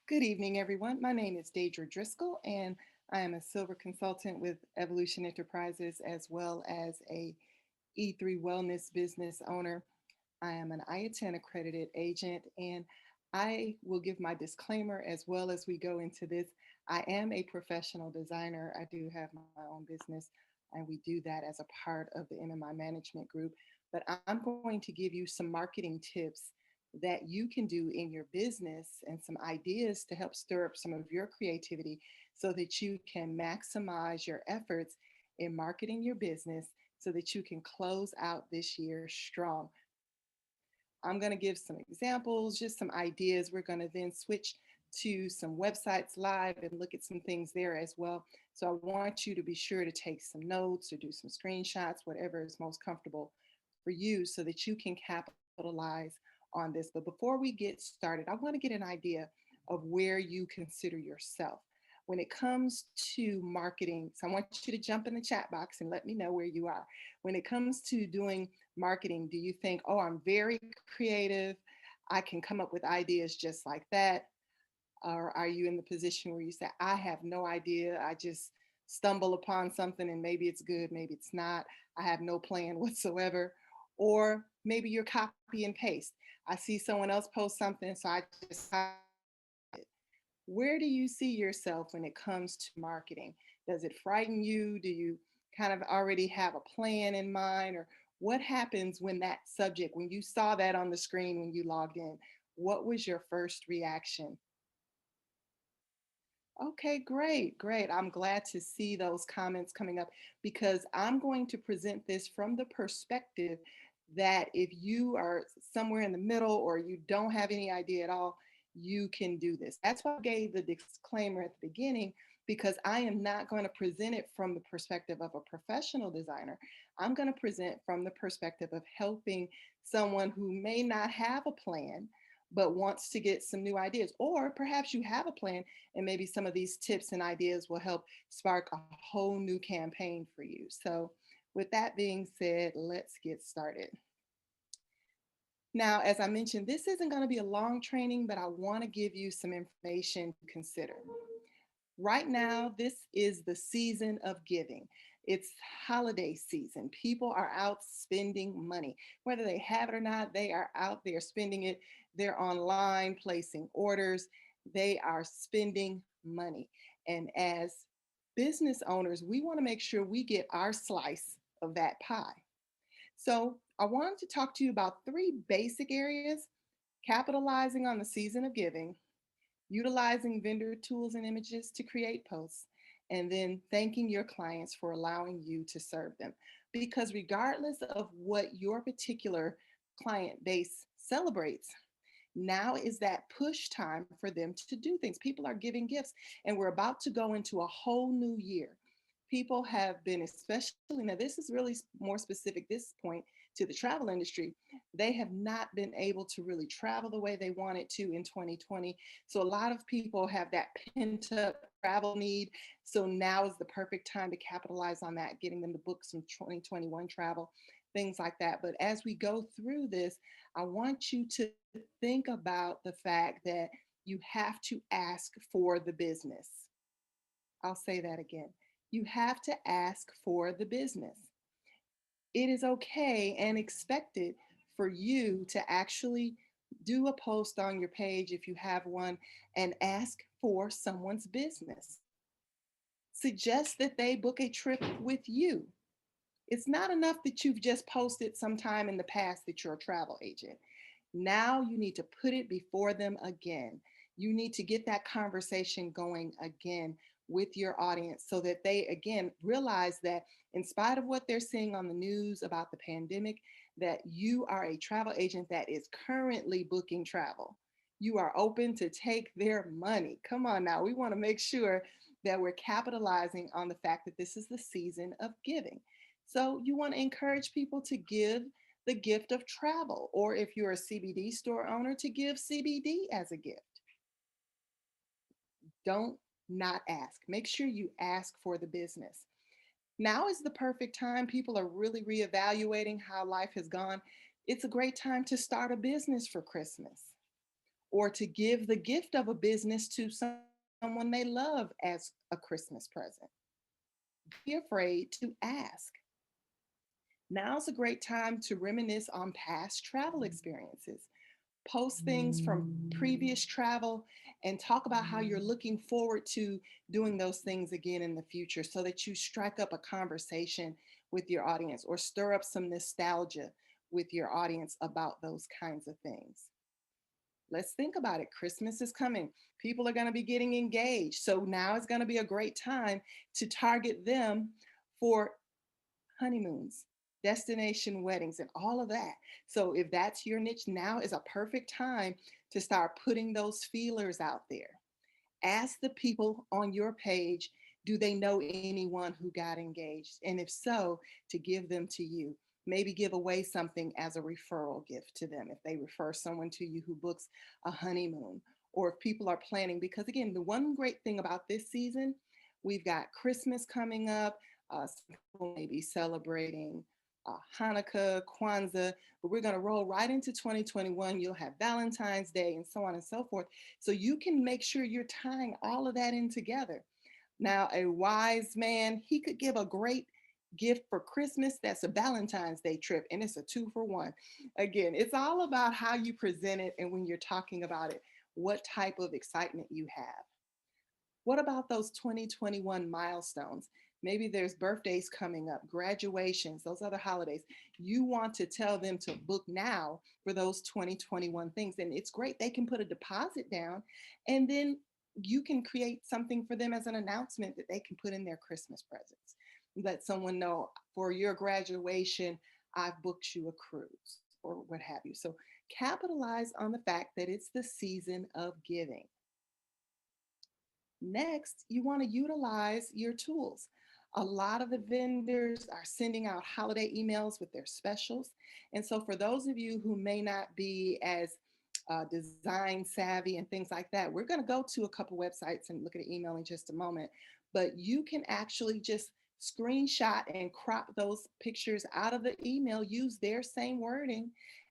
Good evening, everyone. My name is Deidre Driscoll, and I am a silver consultant with Evolution Enterprises as well as a E3 Wellness business owner. I am an IATN accredited agent, and I will give my disclaimer as well as we go into this. I am a professional designer. I do have my own business, and we do that as a part of the MMI management group. But I'm going to give you some marketing tips that you can do in your business and some ideas to help stir up some of your creativity so that you can maximize your efforts in marketing your business so that you can close out this year strong. I'm going to give some examples, just some ideas. We're going to then switch to some websites live and look at some things there as well. So I want you to be sure to take some notes or do some screenshots, whatever is most comfortable for you so that you can capitalize on this. But before we get started, I want to get an idea of where you consider yourself when it comes to marketing. So I want you to jump in the chat box and let me know where you are. When it comes to doing marketing, do you think, oh, I'm very creative, I can come up with ideas just like that? Or are you in the position where you say, I have no idea, I just stumble upon something and maybe it's good, maybe it's not, I have no plan whatsoever? Or maybe you're copy and paste. I see someone else post something, so I just copy it. Where do you see yourself when it comes to marketing? Does it frighten you? Do you kind of already have a plan in mind? Or what happens when that subject, when you saw that on the screen when you logged in? What was your first reaction? Okay, great, great. I'm glad to see those comments coming up because I'm going to present this from the perspective that if you are somewhere in the middle or you don't have any idea at all, you can do this. That's why I gave the disclaimer at the beginning because I am not going to present it from the perspective of a professional designer. I'm going to present from the perspective of helping someone who may not have a plan but wants to get some new ideas. Or perhaps you have a plan and maybe some of these tips and ideas will help spark a whole new campaign for you. So, with that being said, let's get started. Now, as I mentioned, this isn't going to be a long training, but I want to give you some information to consider. Right now, this is the season of giving. It's holiday season. People are out spending money. Whether they have it or not, they are out there spending it. They're online placing orders. They are spending money. And as business owners, we want to make sure we get our slice of that pie. So, I wanted to talk to you about three basic areas: capitalizing on the season of giving, utilizing vendor tools and images to create posts, and then thanking your clients for allowing you to serve them. Because regardless of what your particular client base celebrates, now is that push time for them to do things. People are giving gifts, and we're about to go into a whole new year. People have been, especially now, this is really more specific this point to the travel industry. They have not been able to really travel the way they wanted to in 2020. So a lot of people have that pent up travel need. So now is the perfect time to capitalize on that, getting them to book some 2021 travel, things like that. But as we go through this, I want you to think about the fact that you have to ask for the business. I'll say that again. You have to ask for the business. It is okay and expected for you to actually do a post on your page if you have one and ask for someone's business. Suggest that they book a trip with you. It's not enough that you've just posted sometime in the past that you're a travel agent. Now you need to put it before them again. You need to get that conversation going again with your audience so that they again realize that in spite of what they're seeing on the news about the pandemic, that you are a travel agent that is currently booking travel. You are open to take their money. Come on now, we want to make sure that we're capitalizing on the fact that this is the season of giving. So you want to encourage people to give the gift of travel, or if you're a CBD store owner, to give CBD as a gift. Don't not ask. Make sure you ask for the business. Now is the perfect time. People are really reevaluating how life has gone. It's a great time to start a business for Christmas or to give the gift of a business to someone they love as a Christmas present. Be afraid to ask. Now's a great time to reminisce on past travel experiences. Post things from previous travel and talk about how you're looking forward to doing those things again in the future so that you strike up a conversation with your audience or stir up some nostalgia with your audience about those kinds of things. Let's think about it. Christmas is coming. People are going to be getting engaged. So now is going to be a great time to target them for honeymoons, destination weddings, and all of that. So if that's your niche, now is a perfect time to start putting those feelers out there. Ask the people on your page, do they know anyone who got engaged? And if so, to give them to you. Maybe give away something as a referral gift to them if they refer someone to you who books a honeymoon, or if people are planning. Because again, the one great thing about this season, we've got Christmas coming up. Some people may be celebrating Hanukkah, Kwanzaa, but we're going to roll right into 2021. You'll have Valentine's Day and so on and so forth. So you can make sure you're tying all of that in together. Now, a wise man, he could give a great gift for Christmas. That's a Valentine's Day trip, and it's a 2 for 1. Again, it's all about how you present it and when you're talking about it, what type of excitement you have. What about those 2021 milestones? Maybe there's birthdays coming up, graduations, those other holidays. You want to tell them to book now for those 2021 things. And it's great. They can put a deposit down and then you can create something for them as an announcement that they can put in their Christmas presents. Let someone know for your graduation, I've booked you a cruise or what have you. So capitalize on the fact that it's the season of giving. Next, you want to utilize your tools. A lot of the vendors are sending out holiday emails with their specials. And so, for those of you who may not be as design savvy and things like that, we're going to go to a couple websites and look at the email in just a moment. But you can actually just screenshot and crop those pictures out of the email, use their same wording,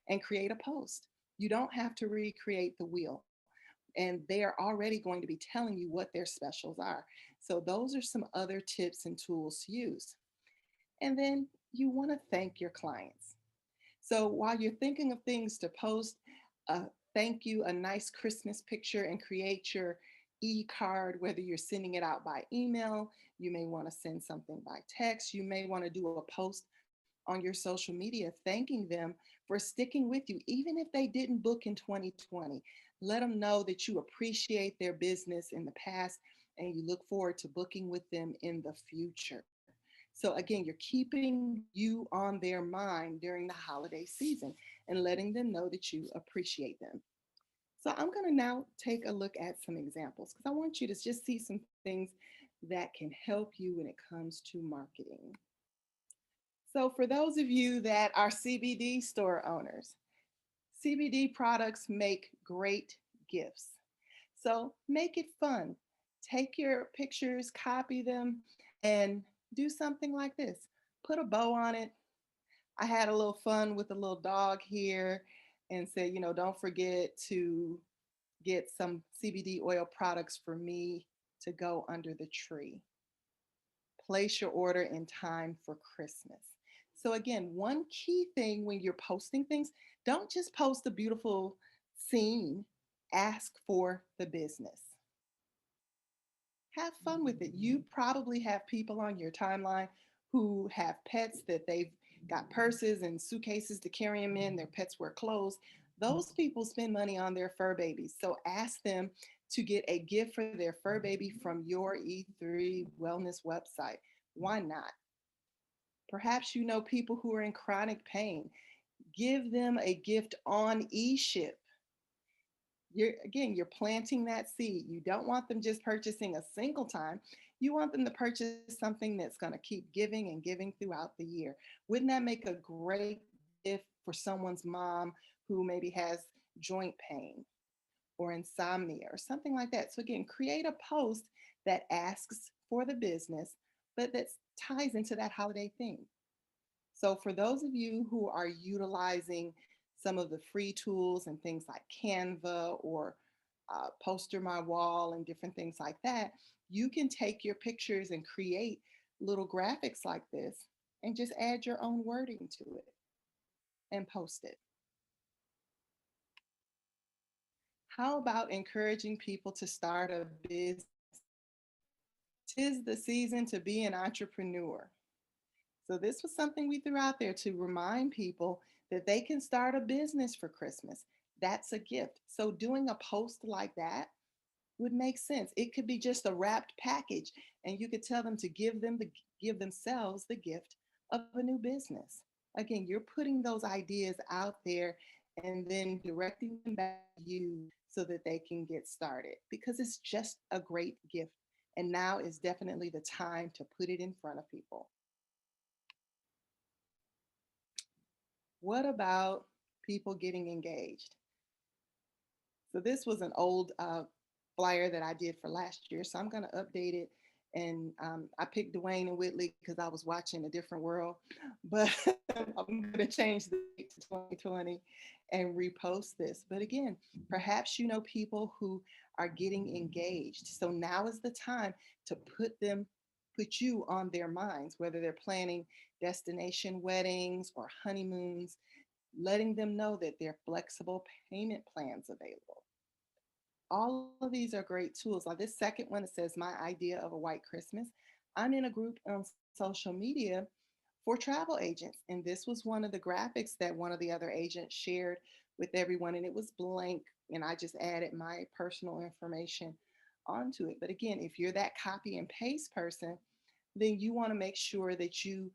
and create a post. You don't have to recreate the wheel, and they are already going to be telling you what their specials are. So those are some other tips and tools to use. And then you want to thank your clients. So while you're thinking of things to post, thank you, a nice Christmas picture, and create your e-card, whether you're sending it out by email, you may want to send something by text, you may want to do a post on your social media thanking them for sticking with you, even if they didn't book in 2020. Let them know that you appreciate their business in the past and you look forward to booking with them in the future. So, again, you're keeping you on their mind during the holiday season and letting them know that you appreciate them. So, I'm going to now take a look at some examples because I want you to just see some things that can help you when it comes to marketing. So, for those of you that are CBD store owners, CBD products make great gifts. So, make it fun. Take your pictures, copy them, and do something like this. Put a bow on it. I had a little fun with a little dog here and said, don't forget to get some CBD oil products for me to go under the tree. Place your order in time for Christmas. So, again, one key thing when you're posting things, don't just post a beautiful scene, ask for the business. Have fun with it. You probably have people on your timeline who have pets that they've got purses and suitcases to carry them in, their pets wear clothes. Those people spend money on their fur babies. So ask them to get a gift for their fur baby from your E3 wellness website. Why not? Perhaps you know people who are in chronic pain. Give them a gift on eShip. You're planting that seed. You don't want them just purchasing a single time. You want them to purchase something that's going to keep giving and giving throughout the year. Wouldn't that make a great gift for someone's mom who maybe has joint pain or insomnia or something like that? So again, create a post that asks for the business, but that ties into that holiday theme. So for those of you who are utilizing some of the free tools and things like Canva or Poster My Wall and different things like that, you can take your pictures and create little graphics like this and just add your own wording to it and post it. How about encouraging people to start a business? Tis the season to be an entrepreneur. So, this was something we threw out there to remind people that they can start a business for Christmas. That's a gift. So, doing a post like that would make sense. It could be just a wrapped package, and you could tell them to give themselves the gift of a new business. Again, you're putting those ideas out there and then directing them back to you so that they can get started because it's just a great gift. And now is definitely the time to put it in front of people. What about people getting engaged? So this was an old flyer that I did for last year. So I'm going to update it. And I picked Dwayne and Whitley because I was watching A Different World. But I'm going to change the date to 2020 and repost this. But again, perhaps you know people who are getting engaged. So now is the time to put you on their minds, whether they're planning destination weddings or honeymoons, letting them know that there are flexible payment plans available. All of these are great tools. Like this second one, it says, My Idea of a White Christmas. I'm in a group on social media for travel agents. And this was one of the graphics that one of the other agents shared with everyone. And it was blank. And I just added my personal information onto it. But again, if you're that copy and paste person, then you want to make sure that you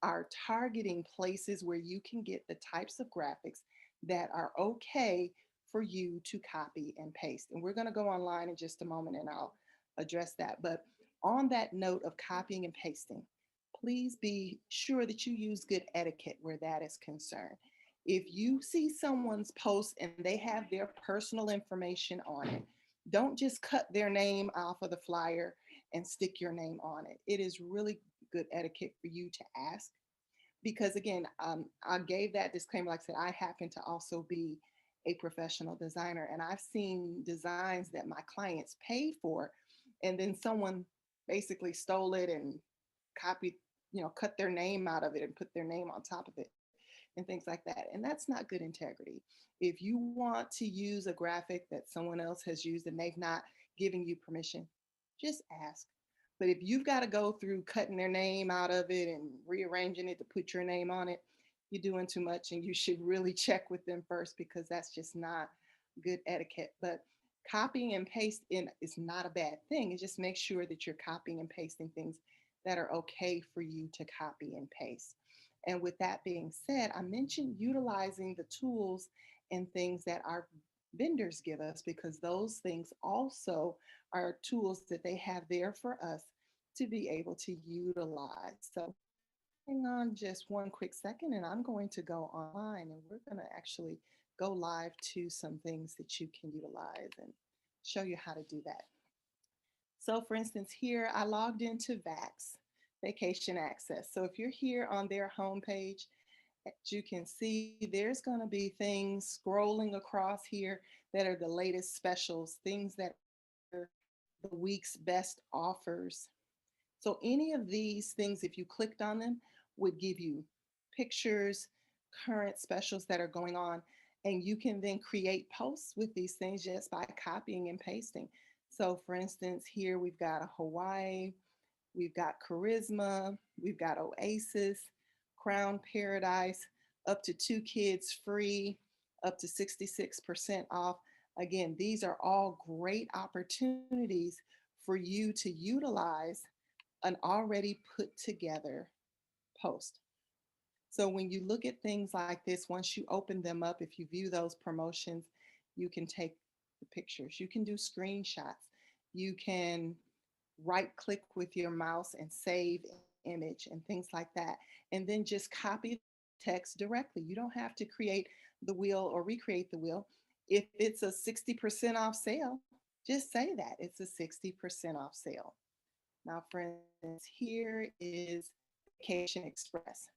are targeting places where you can get the types of graphics that are okay for you to copy and paste. And we're going to go online in just a moment and I'll address that. But on that note of copying and pasting, please be sure that you use good etiquette where that is concerned. If you see someone's post and they have their personal information on it, don't just cut their name off of the flyer and stick your name on it. It is really good etiquette for you to ask because again, I gave that disclaimer. Like I said, I happen to also be a professional designer, and I've seen designs that my clients paid for, and then someone basically stole it and copied, cut their name out of it and put their name on top of it and things like that. And that's not good integrity. If you want to use a graphic that someone else has used and they've not given you permission, just ask. But if you've got to go through cutting their name out of it and rearranging it to put your name on it, you're doing too much and you should really check with them first because that's just not good etiquette. But copying and pasting is not a bad thing. It just makes sure that you're copying and pasting things that are okay for you to copy and paste. And with that being said, I mentioned utilizing the tools and things that our vendors give us because those things also are tools that they have there for us to be able to utilize. So hang on just one quick second and I'm going to go online and we're going to actually go live to some things that you can utilize and show you how to do that. So for instance, here I logged into VAX, Vacation Access. So if you're here on their homepage, as you can see, there's going to be things scrolling across here that are the latest specials, things that are the week's best offers. So any of these things, if you clicked on them, would give you pictures, current specials that are going on, and you can then create posts with these things just by copying and pasting. So for instance, here we've got a Hawaii, we've got Charisma, we've got Oasis, Crown Paradise, up to 2 kids free, up to 66% off. Again, these are all great opportunities for you to utilize an already put together post. So when you look at things like this, once you open them up, if you view those promotions, you can take the pictures, you can do screenshots, you can right click with your mouse and save image and things like that. And then just copy text directly. You don't have to create the wheel or recreate the wheel. If it's a 60% off sale, just say that it's a 60% off sale. Now, for instance, here is Vacation Express.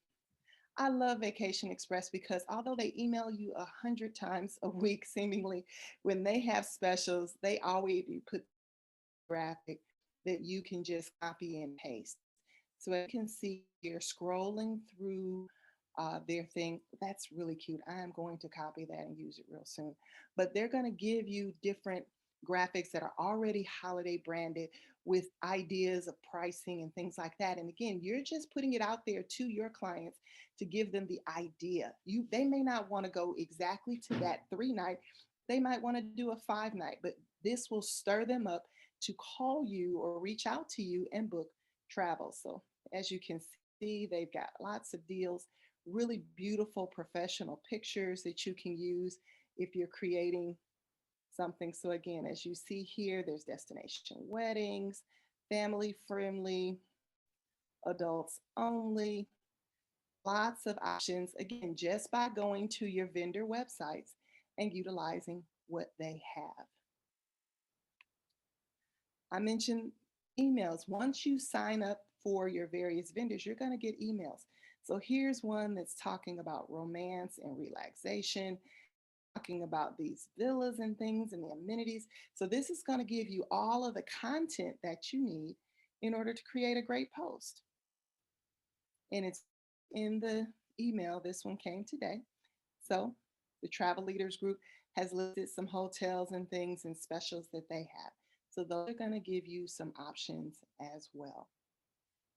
I love Vacation Express because although they email you 100 times a week, seemingly, when they have specials, they always put graphic that you can just copy and paste. So you can see you're scrolling through their thing. That's really cute. I am going to copy that and use it real soon. But they're going to give you different graphics that are already holiday branded with ideas of pricing and things like that. And again, you're just putting it out there to your clients to give them the idea. They may not want to go exactly to that 3 night. They might want to do a 5 night, but this will stir them up to call you or reach out to you and book travel. So as you can see, they've got lots of deals, really beautiful professional pictures that you can use if you're creating something. So again, as you see here, there's destination weddings, family friendly, adults only, lots of options. Again, just by going to your vendor websites and utilizing what they have. I mentioned emails. Once you sign up for your various vendors, you're going to get emails. So here's one that's talking about romance and relaxation, talking about these villas and things and the amenities. So this is going to give you all of the content that you need in order to create a great post. And it's in the email. This one came today. So the Travel Leaders Group has listed some hotels and things and specials that they have. So those are going to give you some options as well.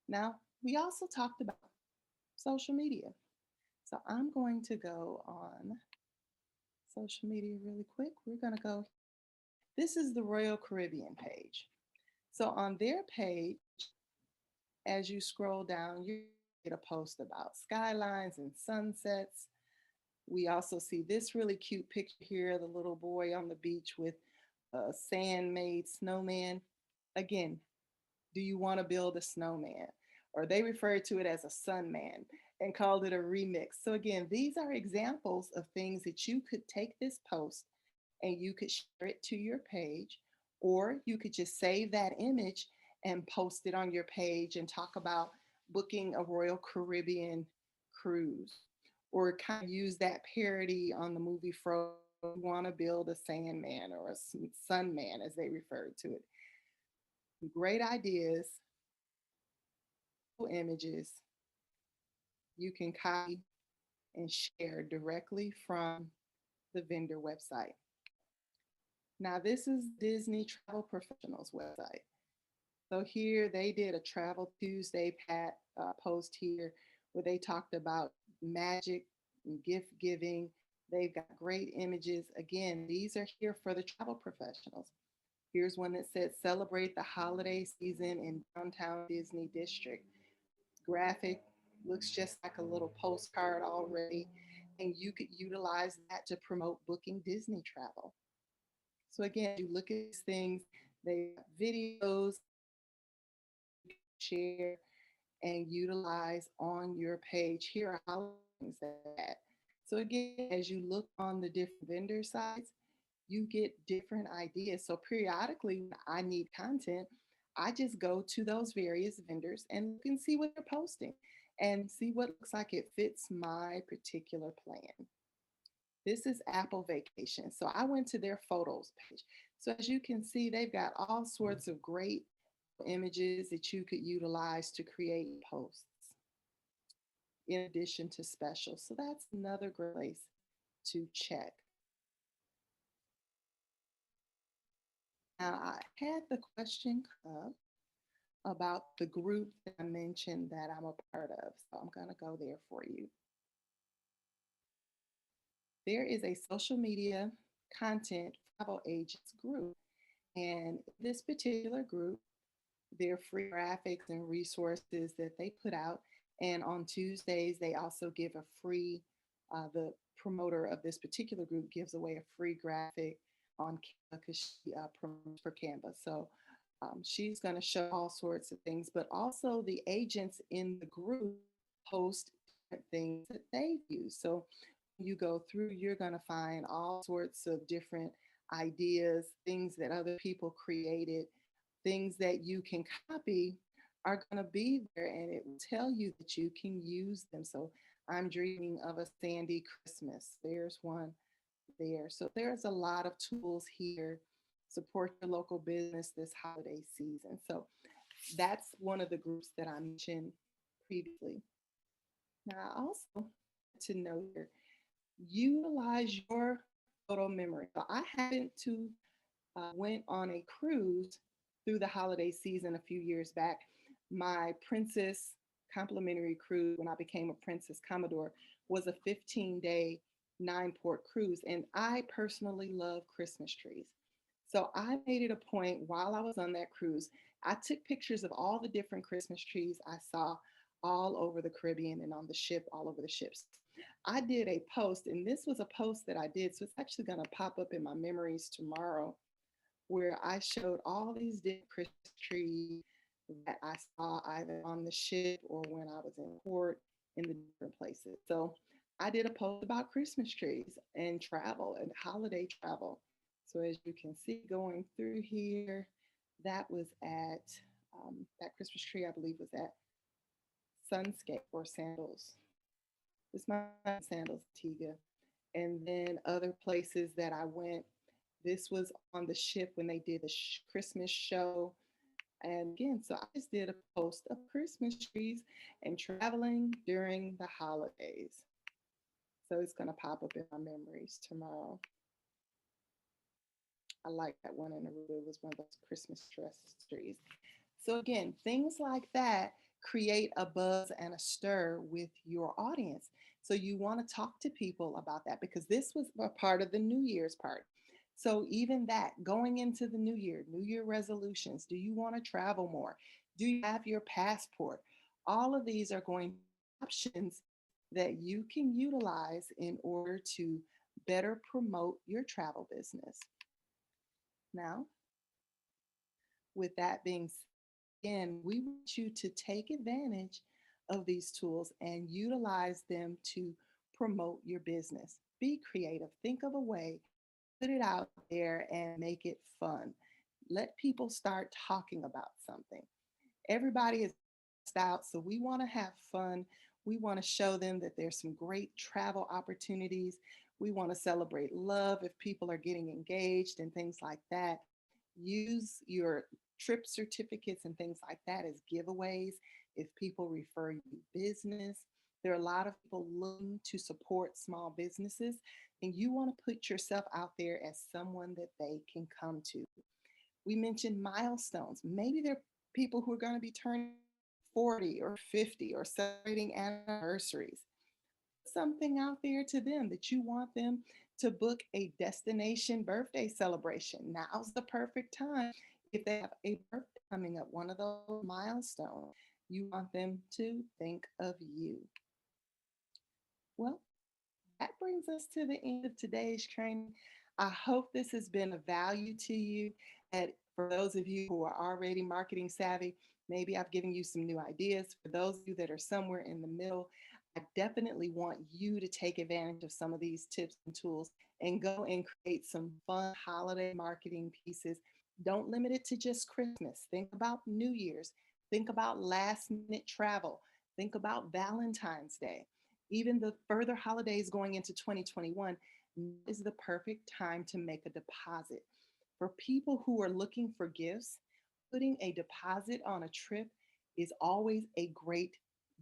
Now, we also talked about social media. So I'm going to go on social media really quick. We're going to go. This is the Royal Caribbean page. So on their page, as you scroll down, you get a post about skylines and sunsets. We also see this really cute picture here, the little boy on the beach with a sand made snowman. Again, do you want to build a snowman? Or they referred to it as a sun man and called it a remix. So, again, these are examples of things that you could take this post and you could share it to your page, or you could just save that image and post it on your page and talk about booking a Royal Caribbean cruise, or kind of use that parody on the movie Frozen. You want to build a sandman or a sun man, as they referred to it. Great ideas, images you can copy and share directly from the vendor website. Now, this is Disney Travel Professionals website. So here they did a Travel Tuesday post here where they talked about magic and gift giving. They've got great images. Again, these are here for the travel professionals. Here's one that said celebrate the holiday season in downtown Disney District. Graphic, looks just like a little postcard already, and you could utilize that to promote booking Disney travel. So again, you look at these things, they have videos share and utilize on your page. Here are how things that. So again, as you look on the different vendor sites, you get different ideas. So periodically, when I need content, I just go to those various vendors and look and see what they're posting and see what looks like it fits my particular plan. This is Apple Vacation. So I went to their photos page. So as you can see, they've got all sorts of great images that you could utilize to create posts in addition to specials. So that's another great place to check. Now, I had the question come up about the group that I mentioned that I'm a part of. So I'm going to go there for you. There is a social media content travel agents group. And this particular group, their free graphics and resources that they put out. And on Tuesdays, they also give a free, the promoter of this particular group gives away a free graphic on Canva because she promotes for Canva. So she's going to show all sorts of things, but also the agents in the group post different things that they use. So you go through, you're going to find all sorts of different ideas, things that other people created, things that you can copy are going to be there and it will tell you that you can use them. So I'm dreaming of a sandy Christmas. There's one there. So there's a lot of tools here. Support your local business this holiday season. So that's one of the groups that I mentioned previously. Now, I also to know here, utilize your photo memory. So I happened to went on a cruise through the holiday season a few years back. My Princess complimentary cruise when I became a Princess Commodore was a 15-day 9 port cruise. And I personally love Christmas trees. So I made it a point while I was on that cruise, I took pictures of all the different Christmas trees I saw all over the Caribbean and on the ship, all over the ships. I did a post, and this was a post that I did. So it's actually going to pop up in my memories tomorrow where I showed all these different Christmas trees that I saw either on the ship or when I was in port in the different places. So I did a post about Christmas trees and travel and holiday travel. So as you can see going through here, that was at that Christmas tree I believe was at Sunscape or Sandals. This might be Sandals, Antigua. And then other places that I went. This was on the ship when they did the Christmas show. And again, so I just did a post of Christmas trees and traveling during the holidays. So it's going to pop up in my memories tomorrow. I like that one in Aruba. It was one of those Christmas dress trees. So again, things like that create a buzz and a stir with your audience. So you want to talk to people about that because this was a part of the New Year's part. So even that going into the New Year resolutions, do you want to travel more? Do you have your passport? All of these are going to be options that you can utilize in order to better promote your travel business. Now, with that being said, again, we want you to take advantage of these tools and utilize them to promote your business. Be creative. Think of a way, put it out there and make it fun. Let people start talking about something. Everybody is out, so we want to have fun. We want to show them that there's some great travel opportunities. We want to celebrate love if people are getting engaged and things like that. Use your trip certificates and things like that as giveaways if people refer you business. There are a lot of people looking to support small businesses, and you want to put yourself out there as someone that they can come to. We mentioned milestones. Maybe there are people who are going to be turning 40 or 50 or celebrating anniversaries. Something out there to them that you want them to book a destination birthday celebration. Now's the perfect time. If they have a birthday coming up, one of those milestones, you want them to think of you. Well, that brings us to the end of today's training. I hope this has been of value to you. And for those of you who are already marketing savvy, maybe I've given you some new ideas. For those of you that are somewhere in the middle, I definitely want you to take advantage of some of these tips and tools and go and create some fun holiday marketing pieces. Don't limit it to just Christmas. Think about New Year's. Think about last minute travel. Think about Valentine's Day. Even the further holidays going into 2021 is the perfect time to make a deposit. For people who are looking for gifts, putting a deposit on a trip is always a great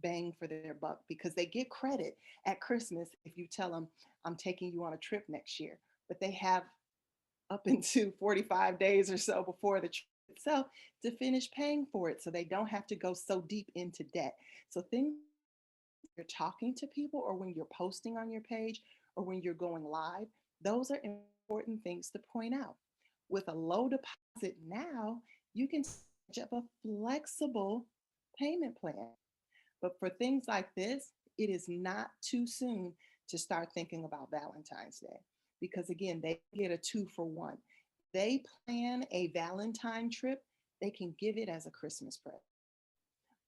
bang for their buck because they get credit at Christmas if you tell them, I'm taking you on a trip next year. But they have up into 45 days or so before the trip itself to finish paying for it so they don't have to go so deep into debt. So things you're talking to people or when you're posting on your page or when you're going live, those are important things to point out. With a low deposit now, you can set up a flexible payment plan. But for things like this, it is not too soon to start thinking about Valentine's Day because again, they get a 2 for 1. They plan a Valentine trip, they can give it as a Christmas present.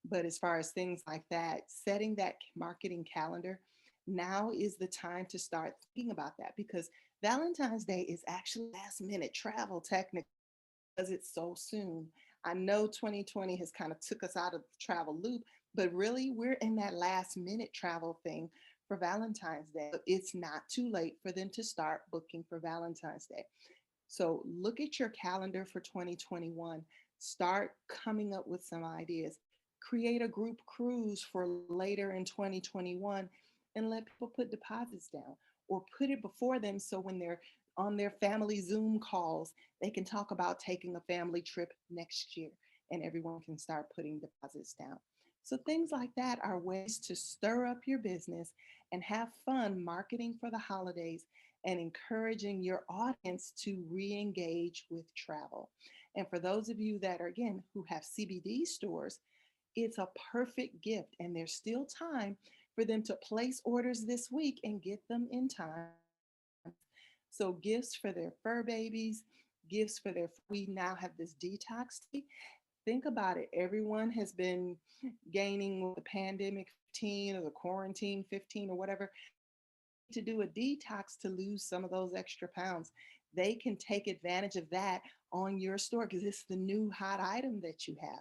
But as far as things like that, setting that marketing calendar, now is the time to start thinking about that because Valentine's Day is actually last minute travel technically because it's so soon. I know 2020 has kind of took us out of the travel loop, but really we're in that last minute travel thing for Valentine's Day. It's not too late for them to start booking for Valentine's Day. So look at your calendar for 2021. Start coming up with some ideas. Create a group cruise for later in 2021 and let people put deposits down or put it before them so when they're on their family Zoom calls, they can talk about taking a family trip next year and everyone can start putting deposits down. So things like that are ways to stir up your business and have fun marketing for the holidays and encouraging your audience to re-engage with travel. And for those of you that are, again, who have CBD stores, it's a perfect gift and there's still time for them to place orders this week and get them in time. So gifts for their fur babies, gifts for their, we now have this detox tea. Think about it. Everyone has been gaining the pandemic 15 or the quarantine 15 or whatever to do a detox to lose some of those extra pounds. They can take advantage of that on your store because it's the new hot item that you have.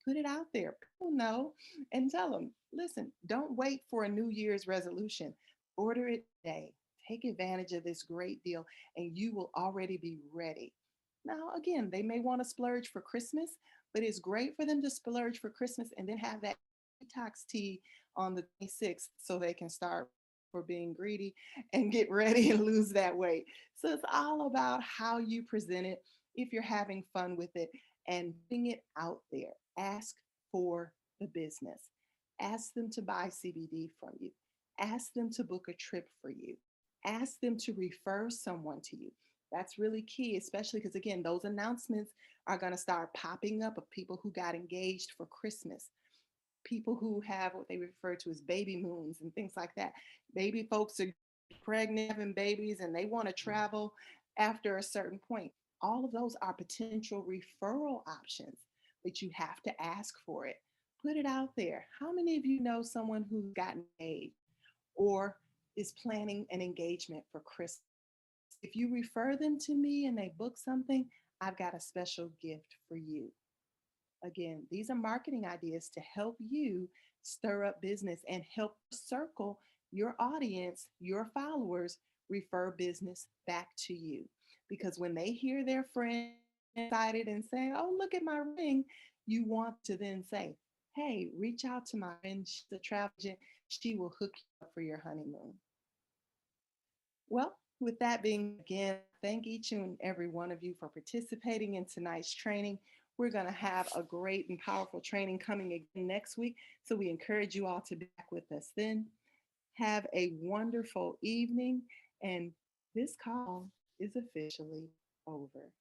Put it out there. People know and tell them, listen, don't wait for a New Year's resolution. Order it today. Take advantage of this great deal and you will already be ready. Now, again, they may want to splurge for Christmas, but it's great for them to splurge for Christmas and then have that detox tea on the 26th so they can start for being greedy and get ready and lose that weight. So it's all about how you present it, if you're having fun with it and putting it out there. Ask for the business. Ask them to buy CBD from you. Ask them to book a trip for you. Ask them to refer someone to you. That's really key, especially because, again, those announcements are going to start popping up of people who got engaged for Christmas, people who have what they refer to as baby moons and things like that. Baby folks are pregnant, having babies, and they want to travel after a certain point. All of those are potential referral options, but you have to ask for it. Put it out there. How many of you know someone who's gotten engaged or is planning an engagement for Christmas? If you refer them to me and they book something, I've got a special gift for you. Again, these are marketing ideas to help you stir up business and help circle your audience, your followers, refer business back to you. Because when they hear their friend excited and saying, oh, look at my ring, you want to then say, hey, reach out to my friend, she's a travel agent, she will hook you up for your honeymoon. Well, with that being again, thank each and every one of you for participating in tonight's training. We're going to have a great and powerful training coming again next week. So we encourage you all to be back with us then. Have a wonderful evening. And this call is officially over.